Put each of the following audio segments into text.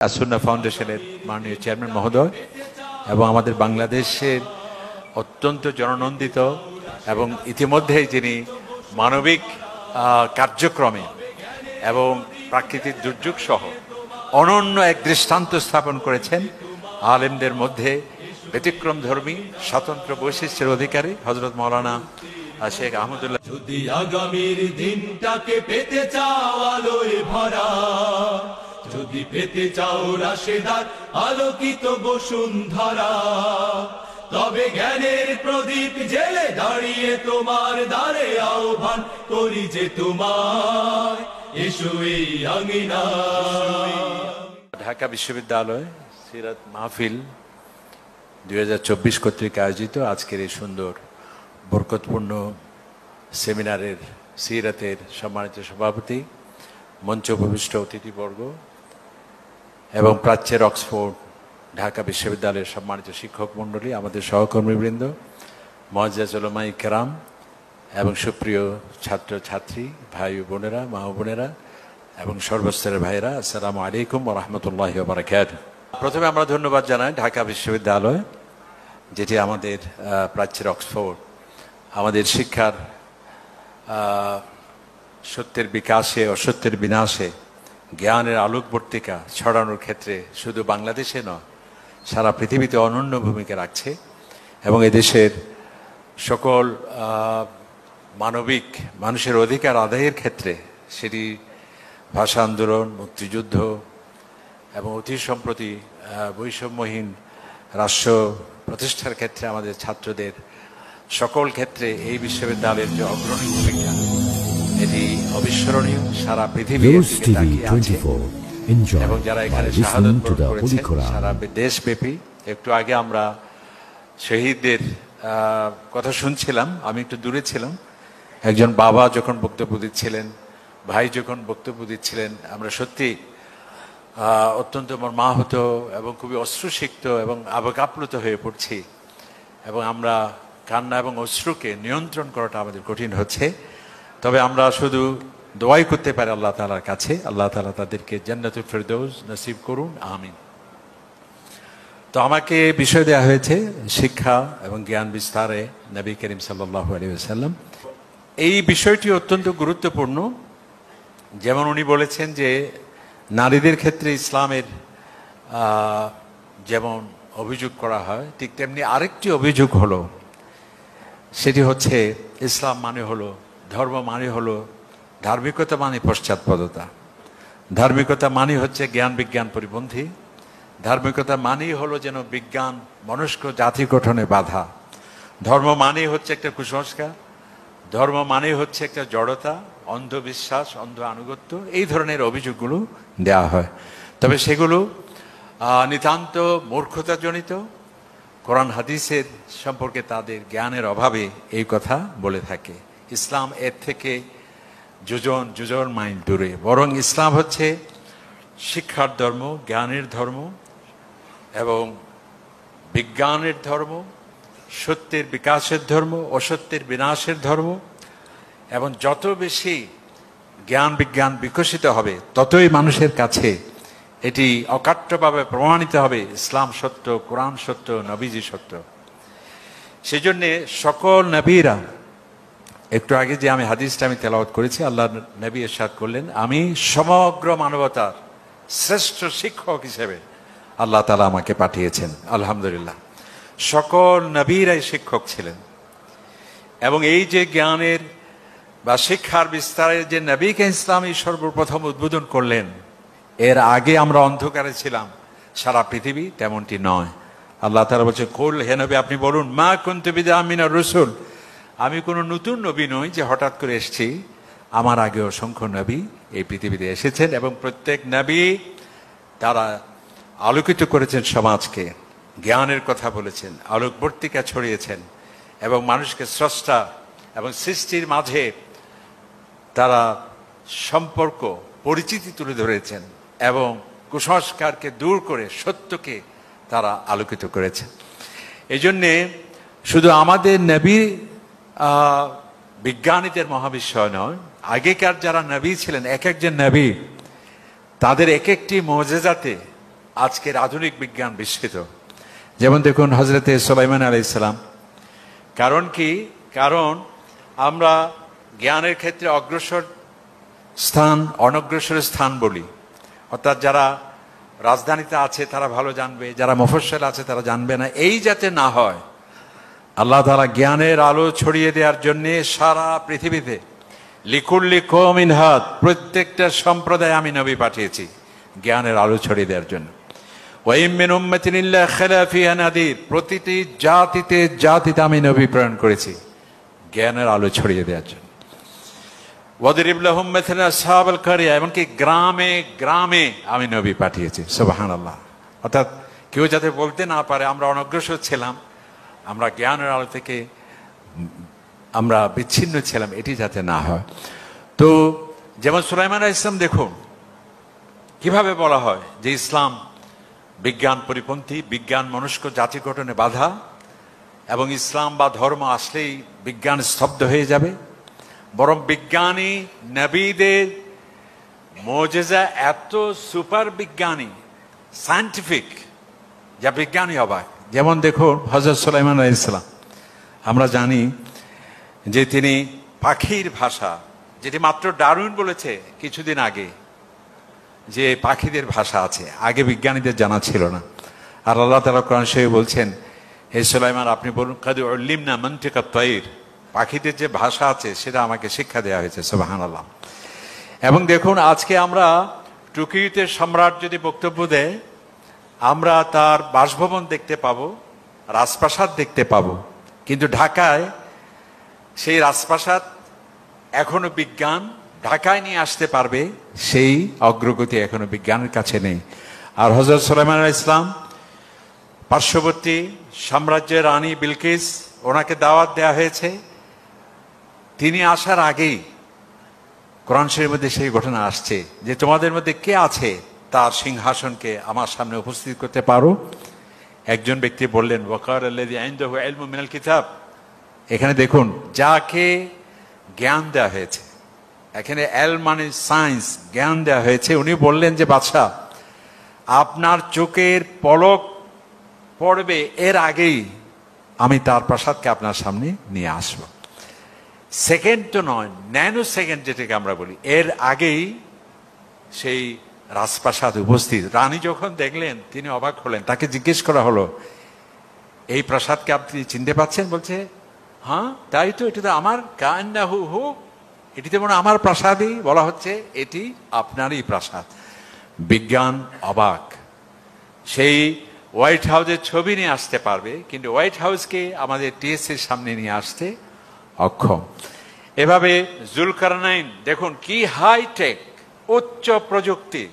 আসুন্না ফাউন্ডেশনের মাননীয় চেয়ারম্যান মহোদয় এবং আমাদের বাংলাদেশের অত্যন্ত জননন্দিত এবং ইতিমধ্যেই যিনি মানবিক কার্যক্রমে এবং প্রাকৃতিক দুর্যোগ সহ অনন্য এক দৃষ্টান্ত স্থাপন করেছেন, আলেমদের মধ্যে ব্যতিক্রমধর্মী স্বতন্ত্র বৈশিষ্ট্যের অধিকারী হযরত মাওলানা শেখ আহমদুল্লাহ। যদি আগামীর দিনটাকে পেতে চাও আলোয় ভরা, যদি পেতে চাও রাশেদার আলোকিত বসুন্ধরা, তবে জ্ঞানের প্রদীপ জেলে দাঁড়িয়ে তোমার দ্বারে আহ্বান করি যে তোমায়, এসো এই আঙিনায়। ঢাকা বিশ্ববিদ্যালয় সিরাত মাহফিল 2024 কর্তৃক আয়োজিত আজকের এই সুন্দর বরকতপূর্ণ সেমিনারের সিরাতের সম্মানিত সভাপতি, মঞ্চ উপবিষ্ট অতিথিবর্গ এবং প্রাচ্যের অক্সফোর্ড ঢাকা বিশ্ববিদ্যালয়ের সম্মানিত শিক্ষক মণ্ডলী, আমাদের সহকর্মীবৃন্দ, মুআজ্জাজ উলামায়ে কেরাম এবং সুপ্রিয় ছাত্র ছাত্রী ভাই ও বোনেরা, মা ও বোনেরা এবং সর্বস্তরের ভাইরা, আসসালামু আলাইকুম ওয়া রাহমাতুল্লাহি ওয়া বারাকাতুহু। প্রথমে আমরা ধন্যবাদ জানাই ঢাকা বিশ্ববিদ্যালয়, যেটি আমাদের প্রাচ্যের অক্সফোর্ড, আমাদের শিক্ষার সত্যের বিকাশে অসত্যের বিনাশে জ্ঞানের আলোকবর্তিকা ছড়ানোর ক্ষেত্রে শুধু বাংলাদেশে নয়, সারা পৃথিবীতে অনন্য ভূমিকা রাখছে এবং এদেশের সকল মানবিক মানুষের অধিকার আদায়ের ক্ষেত্রে, সেটি ভাষা আন্দোলন, মুক্তিযুদ্ধ এবং অতি সম্প্রতি বৈষম্যহীন রাষ্ট্র প্রতিষ্ঠার ক্ষেত্রে আমাদের ছাত্রদের সকল ক্ষেত্রে এই বিশ্ববিদ্যালয়ের যে অগ্রণী ভূমিকা, এটি অবিস্মরণীয়। সারা পৃথিবী এবং যারা এখানে শাহাদত করেছেন সারা দেশব্যাপী। একটু আগে আমরা শহীদদের কথা শুনছিলাম, আমি একটু দূরে ছিলাম। একজন বাবা যখন বক্তব্য দিচ্ছিলেন, ভাই যখন বক্তব্য দিচ্ছিলেন, আমরা সত্যি অত্যন্ত মর্মাহত এবং খুবই অশ্রুসিক্ত এবং আবেগাপ্লুত হয়ে পড়ছি এবং আমরা কান্না এবং অশ্রুকে নিয়ন্ত্রণ করাটা আমাদের কঠিন হচ্ছে। তবে আমরা শুধু দোয়াই করতে পারি আল্লাহ তাআলার কাছে, আল্লাহ তাআলা তাদেরকে জান্নাতুল ফেরদৌস নসিব করুন, আমিন। তো আমাকে বিষয় দেওয়া হয়েছে শিক্ষা এবং জ্ঞান বিস্তারে নবী করিম সাল্লাল্লাহু আলাইহি ওয়াসাল্লাম। এই বিষয়টি অত্যন্ত গুরুত্বপূর্ণ। যেমন উনি বলেছেন যে নারীদের ক্ষেত্রে ইসলামের যেমন অভিযোগ করা হয়, ঠিক তেমনি আরেকটি অভিযোগ হলো, সেটি হচ্ছে ইসলাম মানে হলো, ধর্ম মানে হলো, ধার্মিকতা মানে পশ্চাৎপদতা, ধার্মিকতা মানে হচ্ছে জ্ঞান বিজ্ঞান পরিপন্থী, ধার্মিকতা মানেই হলো যেন বিজ্ঞান মনস্ক জাতি গঠনে বাধা, ধর্ম মানেই হচ্ছে একটা কুসংস্কার, ধর্ম মানেই হচ্ছে একটা জড়তা, অন্ধবিশ্বাস, অন্ধ আনুগত্য, এই ধরনের অভিযোগগুলো দেওয়া হয়। তবে সেগুলো নিতান্ত মূর্খতাজনিত, কোরআন হাদিসের সম্পর্কে তাদের জ্ঞানের অভাবে এই কথা বলে থাকে। ইসলাম এর থেকে যোজন মাইল দূরে, বরং ইসলাম হচ্ছে শিক্ষার ধর্ম, জ্ঞানের ধর্ম এবং বিজ্ঞানের ধর্ম, সত্যের বিকাশের ধর্ম, অসত্যের বিনাশের ধর্ম। এবং যত বেশি জ্ঞান বিজ্ঞান বিকশিত হবে, ততই মানুষের কাছে এটি অকাট্যভাবে প্রমাণিত হবে ইসলাম সত্য, কোরআন সত্য, নবীজি সত্য। সেজন্যে সকল নবীরা, একটু আগে যে আমি হাদিসটা তেলাওয়াত করেছি, আল্লাহ নবী ইরশাদ করলেন, আমি সমগ্র মানবতার শ্রেষ্ঠ শিক্ষক হিসেবে আল্লাহ তাআলা আমাকে পাঠিয়েছেন। আলহামদুলিল্লাহ, সকল নবীরাই শিক্ষক ছিলেন। এবং এই যে জ্ঞানের বা শিক্ষার বিস্তারের যে নবীকে ইসলামী সর্বপ্রথম উদ্বোধন করলেন, এর আগে আমরা অন্ধকারে ছিলাম, সারা পৃথিবী তেমনটি নয়। আল্লাহ তাআলা বলছে, কুল, হে নবী আপনি বলুন, মা কুনতু বিদআম মিনার রাসূল, আমি কোনো নতুন নবী নই যে হঠাৎ করে এসেছি, আমার আগে অসংখ্য নবী এই পৃথিবীতে এসেছেন এবং প্রত্যেক নবী তারা আলোকিত করেছেন সমাজকে, জ্ঞানের কথা বলেছেন, আলোকবর্তিকা ছড়িয়েছেন এবং মানুষকে স্রষ্টা এবং সৃষ্টির মাঝে তারা সম্পর্ক পরিচিতি তুলে ধরেছেন এবং কুসংস্কারকে দূর করে সত্যকে তারা আলোকিত করেছেন। এই জন্যে শুধু আমাদের নবী বিজ্ঞানীদের মহাবিস্ময় নয়, আগেকার যারা নবী ছিলেন, এক একজন নবী তাদের এক একটি মুজিজাতে আজকের আধুনিক বিজ্ঞান বিস্মিত। যেমন দেখুন হজরতে সুলাইমান আলাইহিস সালাম। কারণ কি? কারণ আমরা জ্ঞানের ক্ষেত্রে অগ্রসর স্থান, অনগ্রসর স্থান বলি। অর্থাৎ যারা রাজধানীতে আছে তারা ভালো জানবে, যারা মফস্বল আছে তারা জানবে না, এই যাতে না হয় আল্লাহ তাআলা জ্ঞানের আলো ছড়িয়ে দেওয়ার জন্যে সারা পৃথিবীতে লিকুল্লি কওমিন হাদ, প্রত্যেকটা সম্প্রদায় আমি নবী পাঠিয়েছি জ্ঞানের আলো ছড়িয়ে দেওয়ার জন্য। ওয়া ইম মিন উম্মাতিন ইল্লা খালা ফিহা নাদির, প্রতিটি জাতিতে জাতিতে আমি নবী প্রেরণ করেছি জ্ঞানের আলো ছড়িয়ে দেওয়ার জন্য। ওয়াদরিব লাহুম মাসালা আসহাবাল কারিয়া, এমনকি গ্রামে গ্রামে আমি নবী পাঠিয়েছি। সুবহানাল্লাহ। অর্থাৎ কেউ যাতে বলতে না পারে আমরা অনগ্রসর ছিলাম, আমরা জ্ঞানের আলো থেকে আমরা বিচ্ছিন্ন ছিলাম, এটি যাতে না হয়। তো যেমন সুলাইমান আলাইহিস সালাম দেখুন কিভাবে বলা হয় যে ইসলাম বিজ্ঞান পরিপন্থী, বিজ্ঞান মনস্ক জাতি গঠনে বাধা, এবং ইসলাম বা ধর্ম আসলেই বিজ্ঞান স্তব্ধ হয়ে যাবে। বরং বিজ্ঞানী নবীদের মুজিজা এত সুপার বিজ্ঞানী, সায়েন্টিফিক, যা বিজ্ঞানী অবাক। যেমন দেখুন হযরত সুলাইমান আলাইহিস সালাম, আমরা জানি যে তিনি পাখির ভাষা, যেটি মাত্র ডারউইন বলেছে কিছুদিন আগে যে পাখিদের ভাষা আছে, আগে বিজ্ঞানীদের জানা ছিল না। আর আল্লাহ তাআলা কোরআন শরীফে বলছেন, হে সুলাইমান আপনি বলুন কাদ উল্লিমনা মানতিকাত তায়র, পাখিদের যে ভাষা আছে সেটা আমাকে শিক্ষা দেওয়া হয়েছে। সুবহানাল্লাহ। এবং দেখুন আজকে আমরা টুকিতে সম্রাট যদি বক্তব্য দেয়, আমরা তার বাসভবন দেখতে পাবো, রাজপ্রাসাদ দেখতে পাবো, কিন্তু ঢাকায় সেই রাজপ্রাসাদ এখনো বিজ্ঞান ঢাকায় নিয়ে আসতে পারবে সেই অগ্রগতি এখনো বিজ্ঞানের কাছে নেই। আর হযরত সুলাইমান আলাইহিস সালাম পার্শ্ববর্তী সাম্রাজ্যের রানী বিলকিস, ওনাকে দাওয়াত দেওয়া হয়েছে। তিনি আসার আগেই কোরআন শরীফের মধ্যে সেই ঘটনা আসছে যে তোমাদের মধ্যে কে আছে তার সিংহাসনকে আমার সামনে উপস্থিত করতে পারো। একজন ব্যক্তি বললেন ওয়াকার আল্লাযী ইনদাহু ইলমু মিনাল কিতাব। এখানে দেখুন যাকে জ্ঞান দেওয়া হয়েছে, এখানে এল মানে সায়েন্স, জ্ঞান দেওয়া হয়েছে, উনি বললেন যে বাদশাহ আপনার চোখের পলক পড়বে এর আগেই আমি তার প্রাসাদকে আপনার সামনে নিয়ে আসব। সেকেন্ড তো নয়, ন্যানো সেকেন্ড যেটাকে আমরা বলি, এর আগেই সেই রাজপ্রাসাদ উপস্থিত। রানী যখন দেখলেন তিনি অবাক হলেন। তাকে জিজ্ঞেস করা হলো এই প্রাসাদকে আপনি চিনতে পাচ্ছেন? বলছে হ্যাঁ তাই তো, এটি তো আমার, কান্নাহু হু, এটি তো মনে আমার প্রাসাদই, বলা হচ্ছে এটি আপনারই প্রাসাদ। বিজ্ঞান অবাক। সেই হোয়াইট হাউসের ছবি নিয়ে আসতে পারবে, কিন্তু হোয়াইট হাউসকে আমাদের টিএসসির সামনে নিয়ে আসতে অক্ষম। এভাবে জুলকারনাইন দেখুন কি হাইটেক, উচ্চ প্রযুক্তি,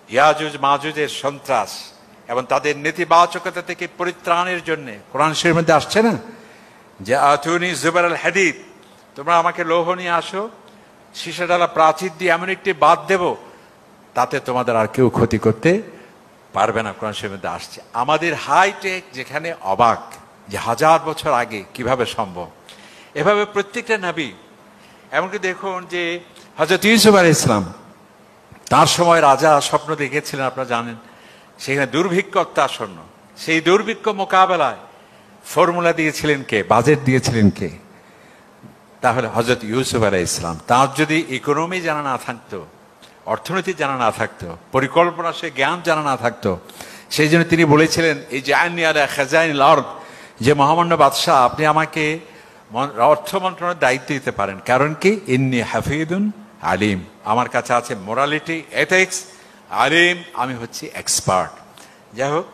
ইয়াজুজ মাজুজের সন্ত্রাস এবং তাদের নেতিবাচকতা থেকে পরিত্রাণের জন্য কোরআন শরীফের মধ্যে আসছে না যে আতুনি জুবার আল হাদিদ, তোমরা আমাকে লৌহ নিয়ে আসো, সীসাডালা প্রাচীর দিয়ে এমন একটি বাঁধ দেব তাতে তোমাদের আর কেউ ক্ষতি করতে পারবে না। কোরআন শরীফের মধ্যে আসছে। আমাদের হাইটেক যেখানে অবাক যে 1000 বছর আগে কিভাবে সম্ভব। এভাবে প্রত্যেকটা নবী, এমনকি দেখুন যে হযরত ইউসুফ আলাইহিস সালাম, তার সময় রাজা স্বপ্ন দেখেছিলেন আপনারা জানেন, সেখানে দুর্ভিক্ষ অত্যাসন্ন। সেই দুর্ভিক্ষ মোকাবেলায় ফর্মুলা দিয়েছিলেন কে, বাজেট দিয়েছিলেন কে? তাহলে হযরত ইউসুফ আলাইহিস সালাম। তার যদি ইকোনমি জানা না থাকতো, অর্থনীতি জানা না থাকতো, পরিকল্পনা সে জ্ঞান জানা না থাকতো, সেই জন্য তিনি বলেছিলেন এই যে আইনি আলা খাজাইনিল আরদ, যে মহামান্য বাদশাহ আপনি আমাকে অর্থ মন্ত্রণালয়ের দায়িত্ব দিতে পারেন। কারণ কি? ইন্নী হাফিদুন আলিম, আমার কাছে আছে মোরালিটি, এথিক্স, আলিম, আমি হচ্ছি এক্সপার্ট। যাই হোক,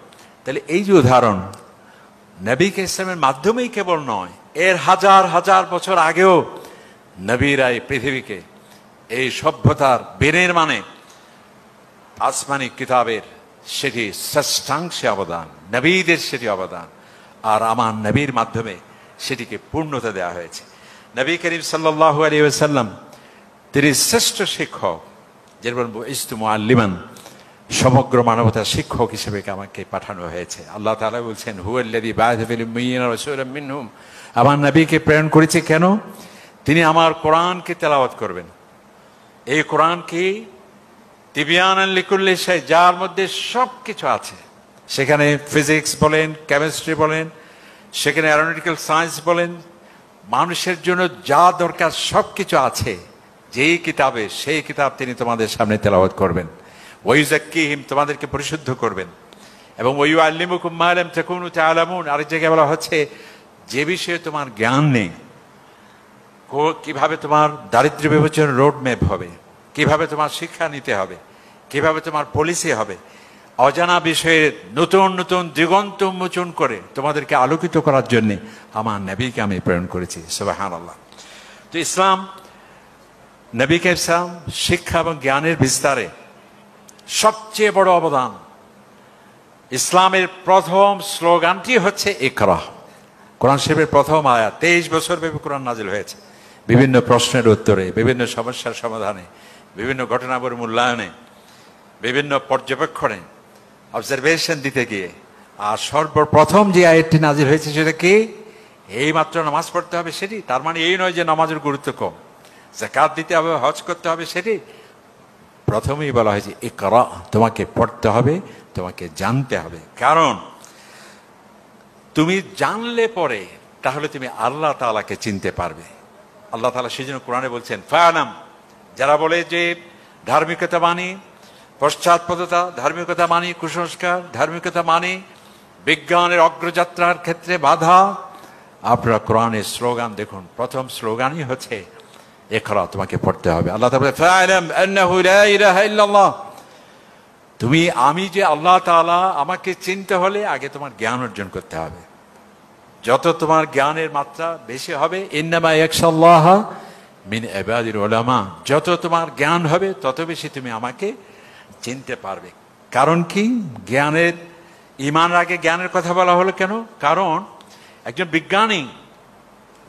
তাহলে এই যে উদাহরণ নবীকে ইসলামের মাধ্যমেই কেবল নয়, এর 1000 বছর আগেও নবীরা এই পৃথিবীকে এই সভ্যতার বিনির্মাণে আসমানি কিতাবের সেটি ষষ্ঠাংশে অবদান, নবীদের সেটি অবদান, আর আমার নবীর মাধ্যমে সেটিকে পূর্ণতা দেওয়া হয়েছে। নবী করিম সাল্লাল্লাহু আলাইহি ওয়াসাল্লাম তিনি শ্রেষ্ঠ শিক্ষক, যেরকম ইস্তু মুআল্লিমান, সমগ্র মানবতার শিক্ষক হিসেবে আমাকে পাঠানো হয়েছে। আল্লাহ তাআলা বলছেন হুয়াল্লাযী বা'আথা ফিল উম্মিয়িনা রাসূলাম মিনহুম, আমার নবীকে প্রেরণ করেছে কেন? তিনি আমার কোরআনকে তেলাওয়াত করবেন, এই কোরআনকে তিবিয়ানান লিকুল্লি শাই, যার মধ্যে সবকিছু আছে। সেখানে ফিজিক্স বলেন, কেমিস্ট্রি বলেন, সেখানে অ্যারোনটিক্যাল সায়েন্স বলেন, মানুষের জন্য যা দরকার সবকিছু আছে যেই কিতাবে, সেই কিতাব তিনি তোমাদের সামনে তেলাওয়াত করবেন। ওয়াইজাক্কিহিম, তোমাদেরকে পরিশুদ্ধ করবেন। এবং ওয়াইউআল্লিমুকুম মা লাম তাকুনু তা'লামুন, আরেক জায়গায় বলা হচ্ছে যে বিষয়ে তোমার জ্ঞান নেই, কিভাবে তোমার দারিদ্র্য বিমোচনের রোড ম্যাপ হবে, কিভাবে তোমার শিক্ষা নিতে হবে, কিভাবে তোমার পলিসি হবে, অজানা বিষয়ে নতুন নতুন দিগন্ত উন্মোচন করে তোমাদেরকে আলোকিত করার জন্য আমার নবীকে আমি প্রেরণ করেছি। সুবহানাল্লাহ। তো ইসলাম, নবীকে ইসলাম শিক্ষা এবং জ্ঞানের বিস্তারে সবচেয়ে বড় অবদান। ইসলামের প্রথম স্লোগানটি হচ্ছে ইকরা। কোরআন শরীফের প্রথম আয়াত, 23 বছর ব্যাপী কোরআন নাজিল হয়েছে, বিভিন্ন প্রশ্নের উত্তরে, বিভিন্ন সমস্যার সমাধানে, বিভিন্ন ঘটনাবলীর মূল্যায়নে, বিভিন্ন পর্যবেক্ষণে, অবজারভেশন দিতে গিয়ে। আর সর্বপ্রথম যে আয়াতটি নাজিল হয়েছে সেটা কি? এই মাত্র নামাজ পড়তে হবে সেটি। তার মানে এই নয় যে নামাজের গুরুত্ব কম। যাকাত দিতে হবে, হজ করতে হবে সেটি। প্রথমেই বলা হয়েছে ইকরা, তোমাকে পড়তে হবে, তোমাকে জানতে হবে। কারণ তুমি জানলে পরে তাহলে তুমি আল্লাহ তাআলাকে চিনতে পারবে। আল্লাহ তাআলা সেই জন্য কোরআনে বলছেন ফা'লাম, যারা বলে যে ধার্মিকতা মানি পশ্চাৎপদতা, ধার্মিকতা মানি কুসংস্কার, ধার্মিকতা মানি বিজ্ঞানের অগ্রযাত্রার ক্ষেত্রে বাধা, আপনারা কোরআনের স্লোগান দেখুন, প্রথম স্লোগানই হচ্ছে ইকরা, তোমাকে পড়তে হবে। আল্লাহ তাআলা বলে ফা'লাম আন্নাহু লা ইলাহা ইল্লাল্লাহ, তুমি, আমি যে আল্লাহ তাআলা, আমাকে চিনতে হলে আগে তোমার জ্ঞান অর্জন করতে হবে। যত তোমার জ্ঞানের মাত্রা বেশি হবে, ইন্নামা ইয়াখশাল্লাহ মিন ইবাদিল উলামা, যত তোমার জ্ঞান হবে তত বেশি তুমি আমাকে চিনতে পারবে। কারণ কি? জ্ঞানের, ঈমানের আগে জ্ঞানের কথা বলা হলো কেন? কারণ একজন বিজ্ঞানী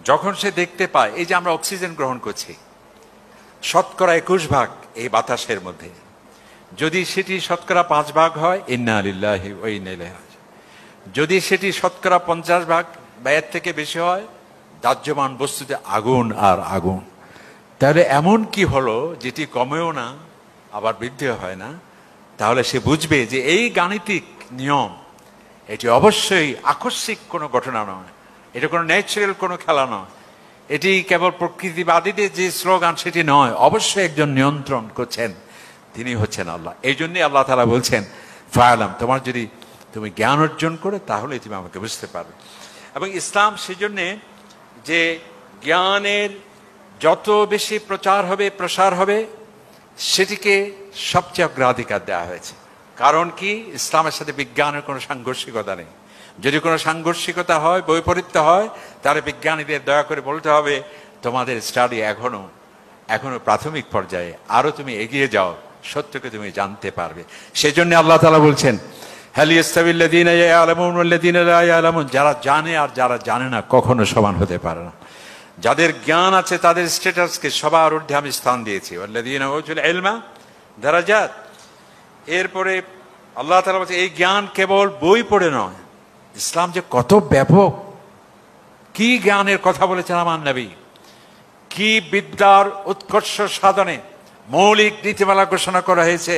যখন সে দেখতে পায়, এই যে আমরা অক্সিজেন গ্রহণ করছি, শতকরা 21 ভাগ এই বাতাসের মধ্যে, যদি সেটি শতকরা 5 ভাগ হয়, ইন্না লিল্লাহি ওয়া ইন্না ইলাইহি রাজিউন। যদি সেটি শতকরা 50 ভাগ বা এর থেকে বেশি হয়, দাহ্যমান বস্তুতে আগুন আর আগুন। তাহলে এমন কি হলো যেটি কমেও না আবার বৃদ্ধিও হয় না? তাহলে সে বুঝবে যে এই গাণিতিক নিয়ম, এটি অবশ্যই আকস্মিক কোনো ঘটনা নয়, এটা কোনো ন্যাচারাল কোনো খেলা নয়, এটি কেবল প্রকৃতিবাদীদের যে স্লোগান সেটি নয়, অবশ্যই একজন নিয়ন্ত্রণ করছেন, তিনি হচ্ছেন আল্লাহ। এই জন্যই আল্লাহ তাআলা বলছেন ফা'লাম, তোমার যদি তুমি জ্ঞান অর্জন করে তাহলে তুমি আমাকে বুঝতে পারবে। এবং ইসলাম সেজন্যে যে জ্ঞানের যত বেশি প্রচার হবে, প্রসার হবে, সেটিকে সবচেয়ে অগ্রাধিকার দেওয়া হয়েছে। কারণ কি? ইসলামের সাথে বিজ্ঞানের কোনো সাংঘর্ষিকতা নেই। যদি কোনো সাংঘর্ষিকতা হয়, বৈপরীত্য হয়, তাহলে বিজ্ঞানীদের দয়া করে বলতে হবে তোমাদের স্টাডি এখনো প্রাথমিক পর্যায়ে, আরো তুমি এগিয়ে যাও, সত্যকে তুমি জানতে পারবে। সেজন্য আল্লাহ তাআলা বলছেন হাল ইয়াস্তাবিল্লাযীনা ইয়ালামুন ওয়াল্লাযীনা লা ইয়ালামুন, যারা জানে আর যারা জানে না কখনো সমান হতে পারে না। যাদের জ্ঞান আছে তাদের স্ট্যাটাসকে সবার ঊর্ধ্বে আমি স্থান দিয়েছি, ওয়াল্লাযীনা উতুল ইলমা দারাজাত। এরপরে আল্লাহ তাআলা বলছে এই জ্ঞান কেবল বই পড়ে নয়, ইসলাম যে কত ব্যাপক, কি জ্ঞানের কথা বলেছেন আমার নবী, কি বিদ্যার উৎকর্ষ সাধনে মৌলিক নীতিমালা ঘোষণা করা হয়েছে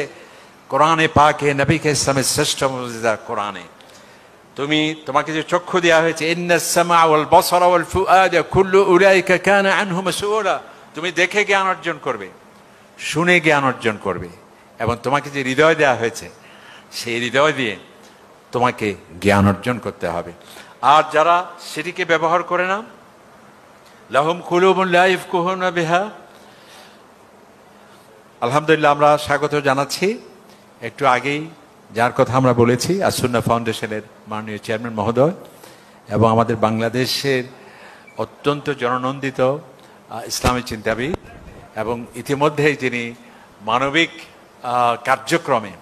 কোরআনে পাকে, নবীকে ইসলামের শ্রেষ্ঠ মুজিজা কোরআনে। তোমাকে যে চক্ষু দেওয়া হয়েছে, ইন্নাস সামা ওয়াল বসরা ওয়াল ফুআদা কুল্লু উলাইকা কানা আনহু মাসউলা, তুমি দেখে জ্ঞান অর্জন করবে, শুনে জ্ঞান অর্জন করবে। এবং তোমাকে যে হৃদয় দেওয়া হয়েছে, সেই হৃদয় দিয়ে তোমাকে জ্ঞান অর্জন করতে হবে। আর যারা সেটিকে ব্যবহার করে না, লাহুম কুলুবুন লা ইয়াফকুহুনা বিহা, আলহামদুলিল্লাহ আমরা স্বাগত জানাচ্ছি। একটু আগেই যার কথা আমরা বলেছি, আস-সুন্নাহ ফাউন্ডেশনের মাননীয় চেয়ারম্যান মহোদয় এবং আমাদের বাংলাদেশের অত্যন্ত জননন্দিত ইসলামী চিন্তাবিদ, এবং ইতিমধ্যেই যিনি মানবিক কার্যক্রমে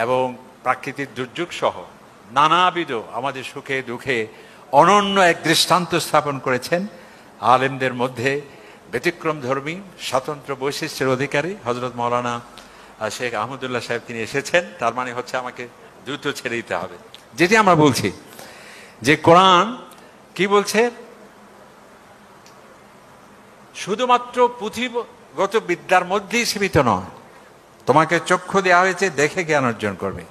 এবং প্রাকৃতিক দুর্যোগ সহ নানাবিধ আমাদের সুখে দুঃখে অনন্য এক দৃষ্টান্ত স্থাপন করেছেন। আলেমদের মধ্যে ব্যতিক্রম ধর্মী স্বতন্ত্র বৈশিষ্ট্যের অধিকারী হযরত মাওলানা শেখ আহমদুল্লাহ সাহেব তিনি এসেছেন। তার মানে হচ্ছে আমাকে দ্রুত ছেড়ে দিতে হবে। যেটি আমরা বলছি যে কোরআন কি বলছে, শুধুমাত্র পুঁথিগত বিদ্যার মধ্যেই সীমিত নয়, তোমাকে চক্ষু দেওয়া হয়েছে দেখে জ্ঞান অর্জন করবে।